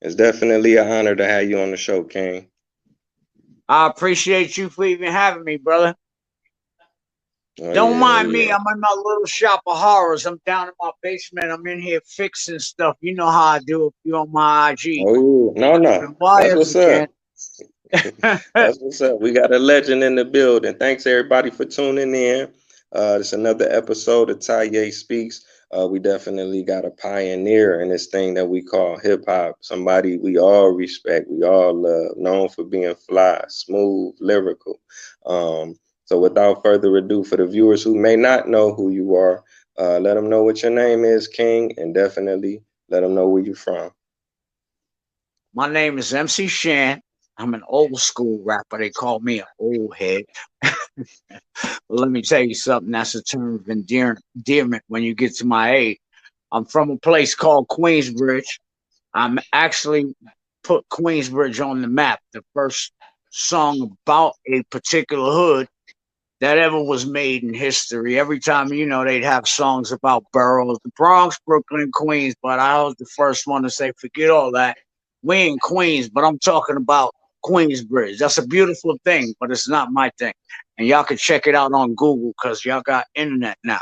It's definitely an honor to have you on the show, King. I appreciate you for even having me, brother. Oh Don't yeah, oh mind me. yeah. I'm in my little shop of horrors. I'm down in my basement. I'm in here fixing stuff. You know how I do if you're on my IG. Oh yeah. No, no. Open That's wires what's up. again. That's what's up. We got a legend in the building. Thanks everybody for tuning in. It's another episode of Taye Speaks. We definitely got a pioneer in this thing that we call hip hop. Somebody we all respect, we all love, known for being fly, smooth, lyrical. So without further ado, for the viewers who may not know who you are, let them know what your name is, King, and definitely let them know where you're from. My name is MC Shan. I'm an old school rapper. They call me an old head. Let me tell you something. That's a term of endearment when you get to my age. I'm from a place called Queensbridge. I'm actually put Queensbridge on the map. The first song about a particular hood that ever was made in history. Every time, they'd have songs about boroughs, the Bronx, Brooklyn, Queens, but I was the first one to say, forget all that. We in Queens, but I'm talking about Queensbridge. That's a beautiful thing, but it's not my thing. And y'all can check it out on Google because y'all got internet now.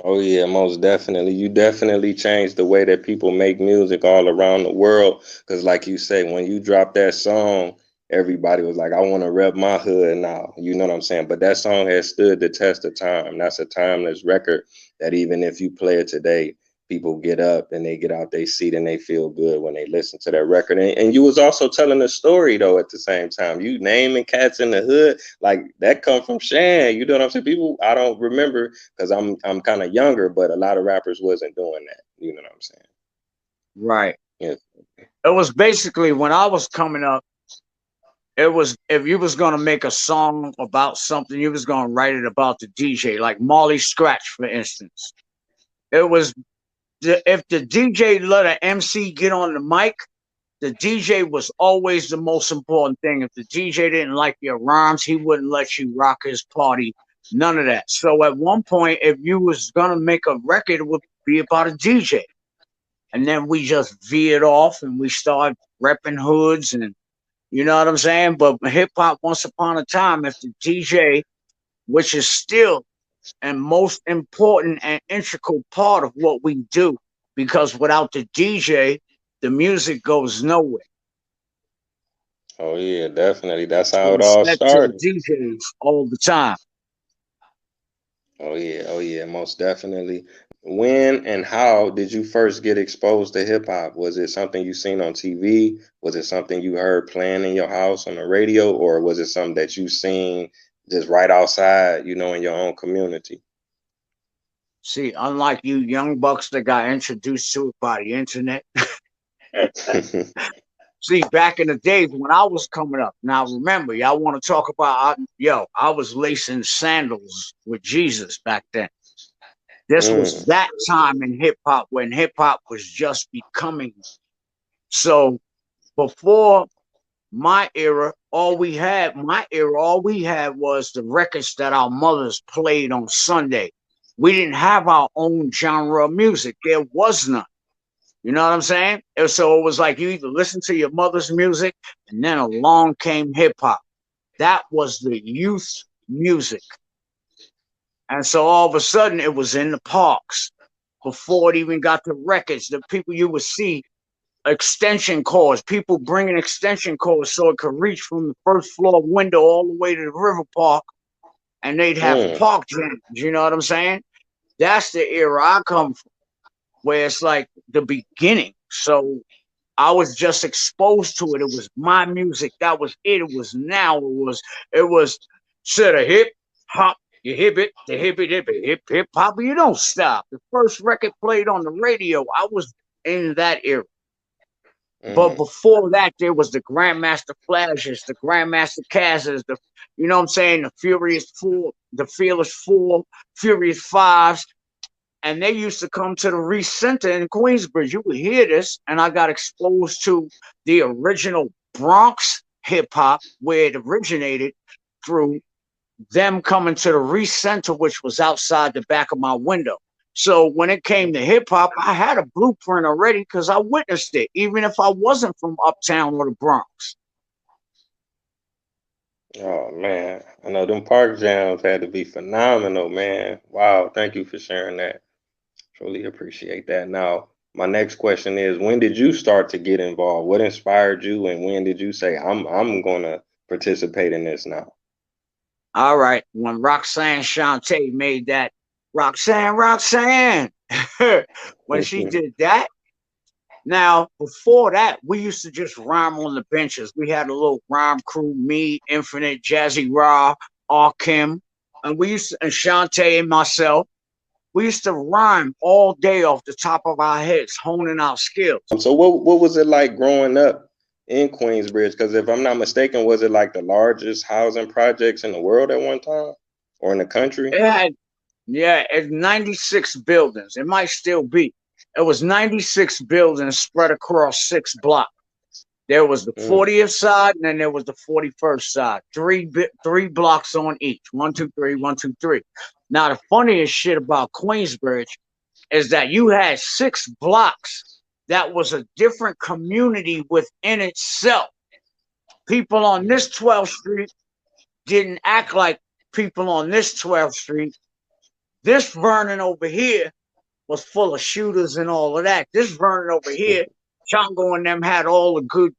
Oh yeah, most definitely. You definitely changed the way that people make music all around the world. Cause like you say, when you dropped that song, everybody was like, "I want to rep my hood now." You know what I'm saying? But that song has stood the test of time. That's a timeless record that even if you play it today, people get up and they get out their seat and they feel good when they listen to that record. And you was also telling a story though at the same time. You naming cats in the hood like that come from Shan. You know what I'm saying? People I don't remember because I'm kind of younger, but a lot of rappers wasn't doing that. You know what I'm saying? Right. Yeah. It was basically when I was coming up, it was if you was gonna make a song about something, you was gonna write it about the DJ, like Marley Scratch, for instance. It was if the DJ let an MC get on the mic, the DJ was always the most important thing. If the DJ didn't like your rhymes, he wouldn't let you rock his party. None of that. So at one point, if you was gonna make a record, it would be about a DJ. And then we just veered off and we started repping hoods and you know what I'm saying? But hip hop, once upon a time, if the DJ, which is still and most important and integral part of what we do, because without the DJ, the music goes nowhere. Oh yeah, definitely. That's So how it all respect to the started. DJs all the time. Oh yeah, most definitely. When and how did you first get exposed to hip hop? Was it something you seen on TV? Was it something you heard playing in your house on the radio, or was it something that you seen just right outside, in your own community? See, unlike you young bucks that got introduced to it by the internet. See, back in the days when I was coming up, now remember, y'all want to talk about, I was lacing sandals with Jesus back then. This was Mm, that time in hip hop when hip hop was just becoming. So before all we had was the records that our mothers played on Sunday. We didn't have our own genre of music. There was none. You know what I'm saying? So it was like you either listen to your mother's music and then along came hip hop. That was the youth music. And so all of a sudden it was in the parks before it even got to records. The people you would see extension cords, people bringing extension cords so it could reach from the first floor window all the way to the river park, and they'd have mm. park jams. You know what I'm saying? That's the era I come from, where it's like the beginning. So I was just exposed to it. It was my music. That was it. It was now. It was said a hip hop. You hip it, the hip hop. You don't stop. The first record played on the radio. I was in that era. But Mm. before that, there was the Grandmaster Flashes, the Grandmaster Casses, you know what I'm saying, the Furious Four, the Fearless Four, Furious Fives, and they used to come to the Reese Center in Queensbridge. You would hear this, and I got exposed to the original Bronx hip hop, where it originated through them coming to the Reese Center, which was outside the back of my window. So when it came to hip hop, I had a blueprint already because I witnessed it, even if I wasn't from Uptown or the Bronx. Oh man, I know them park jams had to be phenomenal, man. Wow, thank you for sharing that. Truly appreciate that. Now, my next question is, when did you start to get involved? What inspired you, and when did you say, I'm gonna participate in this now? All right, when Roxanne Shante made that Roxanne, Roxanne, when she did that. Now, before that, we used to just rhyme on the benches. We had a little rhyme crew, me, Infinite, Jazzy Raw, Kim, and and Shante and myself. We used to rhyme all day off the top of our heads, honing our skills. So what was it like growing up in Queensbridge? Because if I'm not mistaken, was it like the largest housing projects in the world at one time, or in the country? It had, yeah, it's 96 buildings. It might still be. It was 96 buildings spread across 6 blocks. There was the Mm. 40th side, and then there was the 41st side. Three blocks on each. One, two, three, one, two, three. Now the funniest shit about Queensbridge is that you had 6 blocks that was a different community within itself. People on this 12th Street didn't act like people on this 12th Street. This Vernon over here was full of shooters and all of that. This Vernon over here, Chongo and them had all the good,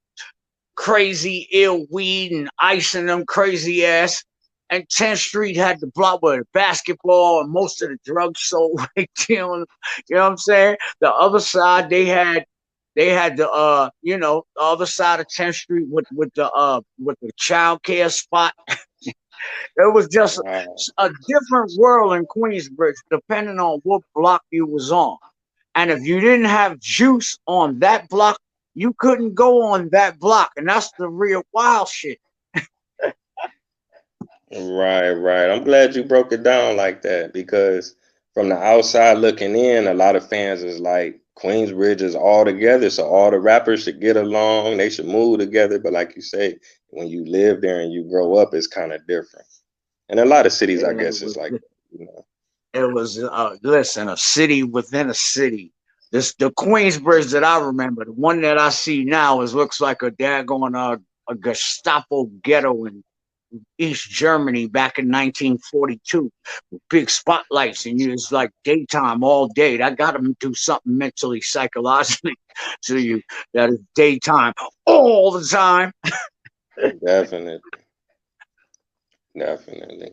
crazy, ill weed and ice in them crazy ass. And 10th Street had the block with the basketball and most of the drugs sold right there. You know what I'm saying? The other side, they had the the other side of 10th Street with the child care spot. It was just Wow. a different world in Queensbridge, depending on what block you was on. And if you didn't have juice on that block, you couldn't go on that block. And that's the real wild shit. Right, right. I'm glad you broke it down like that because from the outside looking in, a lot of fans is like Queensbridge is all together, so all the rappers should get along, they should move together. But like you say, when you live there and you grow up, it's kind of different. And a lot of cities, I It guess, is was, like, you know. listen, a city within a city. The Queensbridge that I remember, the one that I see now, is looks like a daggone a Gestapo ghetto in East Germany back in 1942 with big spotlights, and it's like daytime all day. That got to do something mentally, psychologically to you. That is daytime all the time. Definitely, definitely.